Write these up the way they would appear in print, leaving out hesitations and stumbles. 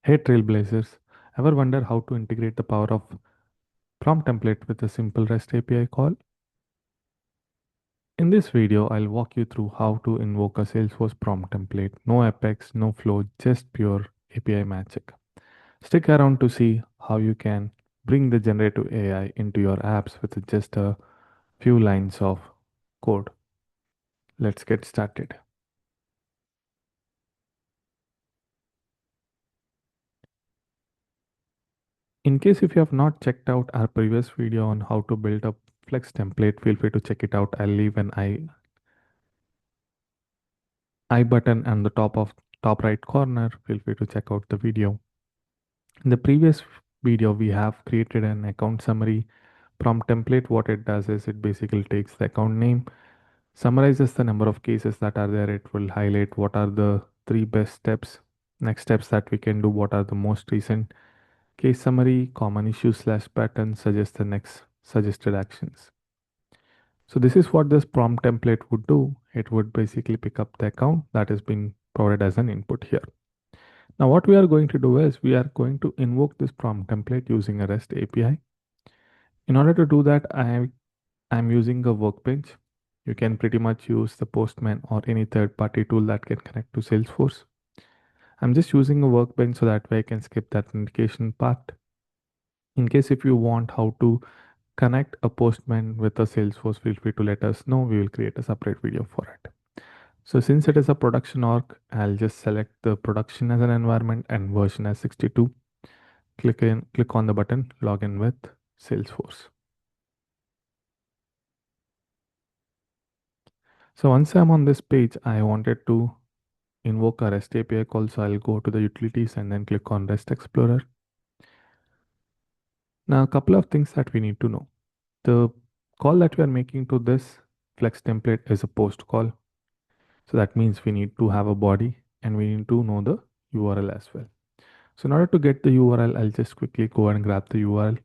Hey Trailblazers, ever wonder how to integrate the power of prompt template with a simple REST API call? In this video, I'll walk you through how to invoke a Salesforce prompt template. No Apex, no flow, just pure API magic. Stick around to see how you can bring the generative AI into your apps with just a few lines of code. Let's get started. In case if you have not checked out our previous video on how to build a Flex template, feel free to check it out. I'll leave an I button on the top right corner. Feel free to check out the video. In the previous video, we have created an account summary prompt template. What it does is it basically takes the account name, summarizes the number of cases that are there. It will highlight what are the three best steps, next steps that we can do, what are the most recent case summary, common issues slash patterns, suggest the next suggested actions. So this is what this prompt template would do. It would basically pick up the account that has been provided as an input here. Now what we are going to do is we are going to invoke this prompt template using a REST API. In order to do that, I'm using a workbench. You can pretty much use the Postman or any third-party tool that can connect to Salesforce. I'm just using a workbench so that way I can skip that indication part. In case if you want how to connect a Postman with a Salesforce, feel free to let us know. We will create a separate video for it. So since it is a production org, I'll just select the production as an environment and version as 62. Click on the button, login with Salesforce. So once I'm on this page, I wanted to invoke a REST API call. So I'll go to the utilities and then click on REST Explorer. Now, a couple of things that we need to know. The call that we are making to this Flex template is a post call. So that means we need to have a body and we need to know the URL as well. So in order to get the URL, I'll just quickly go and grab the URL.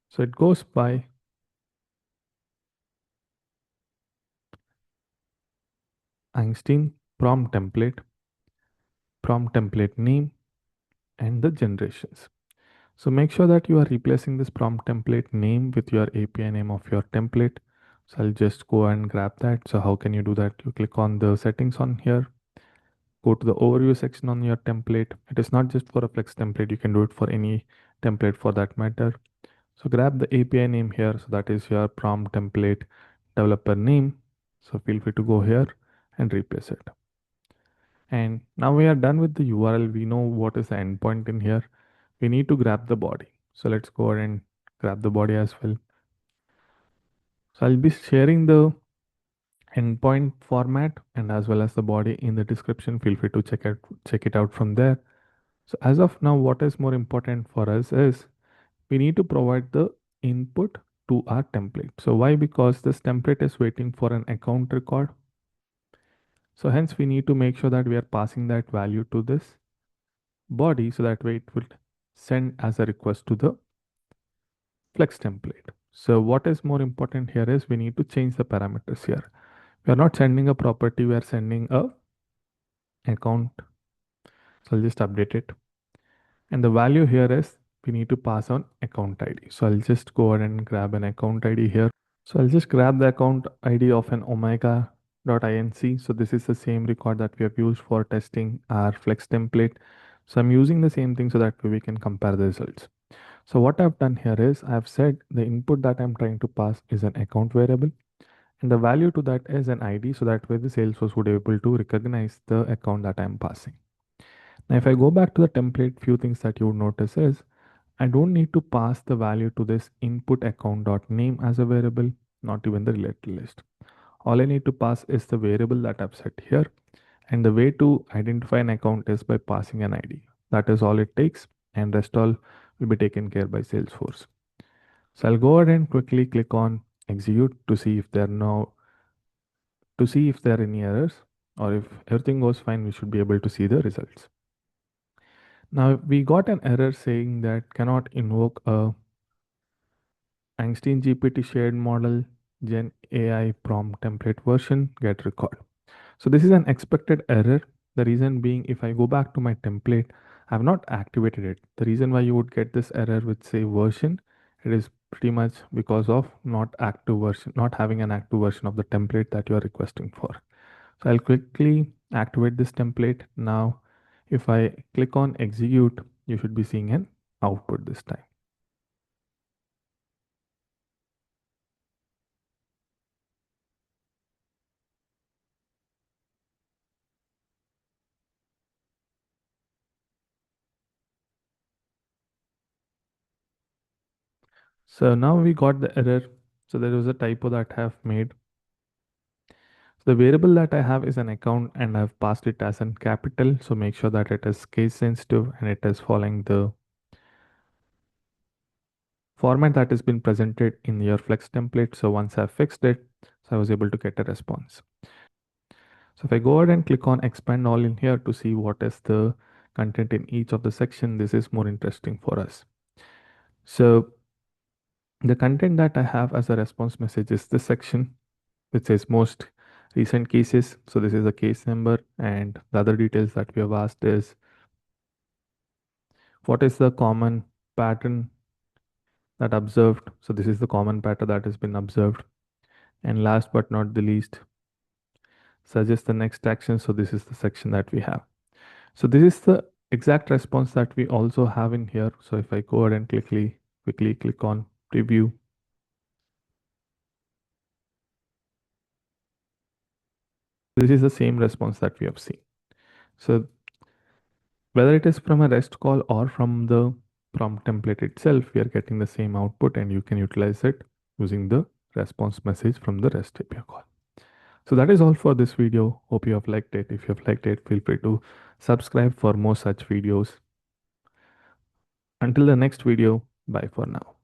So it goes by Einstein prompt template name, and the generations. So make sure that you are replacing this prompt template name with your API name of your template. So I'll just go and grab that. So how can you do that? You click on the settings on here, go to the overview section on your template. It is not just for a Flex template. You can do it for any template for that matter. So grab the API name here. So that is your prompt template developer name. So feel free to go here and replace it. And now we are done with the URL. We know what is the endpoint in here. We need to grab the body. So let's go ahead and grab the body as well. So I'll be sharing the endpoint format and as well as the body in the description. Feel free to check it out from there. So as of now, what is more important for us is we need to provide the input to our template. So why? Because this template is waiting for an account record. So hence we need to make sure that we are passing that value to this body so that way it will send as a request to the Flex template. So what is more important here is we need to change the parameters here. We are not sending a property, we are sending a account. So I'll just update it. And the value here is we need to pass on account ID. So I'll just go ahead and grab an account ID here. So I'll just grab the account ID of an omega.inc. So this is the same record that we have used for testing our Flex template. So I'm using the same thing so that we can compare the results. So what I've done here is I've said the input that I'm trying to pass is an account variable and the value to that is an ID. So that way the Salesforce would be able to recognize the account that I'm passing. Now, if I go back to the template, few things that you would notice is I don't need to pass the value to this input account.name as a variable, not even the related list. All I need to pass is the variable that I've set here. And the way to identify an account is by passing an ID. That is all it takes. And rest all will be taken care by Salesforce. So I'll go ahead and quickly click on execute to see if there are any errors, or if everything goes fine, we should be able to see the results. Now we got an error saying that cannot invoke a Einstein GPT shared model Gen AI prompt template version get record. So this is an expected error. The reason being, if I go back to my template, I have not activated it. The reason why you would get this error with say version, it is pretty much because of not active version, not having an active version of the template that you are requesting for. So I'll quickly activate this template. Now, if I click on execute, you should be seeing an output this time. So now we got the error. So there was a typo that I have made. The variable that I have is an account and I've passed it as an capital. So make sure that it is case sensitive and it is following the format that has been presented in your flex template. So once I've fixed it, so I was able to get a response. So if I go ahead and click on expand all in here to see what is the content in each of the section, this is more interesting for us. So the content that I have as a response message is this section, which says most recent cases. So this is the case number, and the other details that we have asked is what is the common pattern that observed. So this is the common pattern that has been observed. And last but not the least, suggest the next action. So this is the section that we have. So this is the exact response that we also have in here. So if I go ahead and quickly click on preview, this is the same response that we have seen. So whether it is from a REST call or from the prompt template itself, we are getting the same output and you can utilize it using the response message from the REST API call. So that is all for this video. Hope you have liked it. If you have liked it, feel free to subscribe for more such videos. Until the next video, bye for now.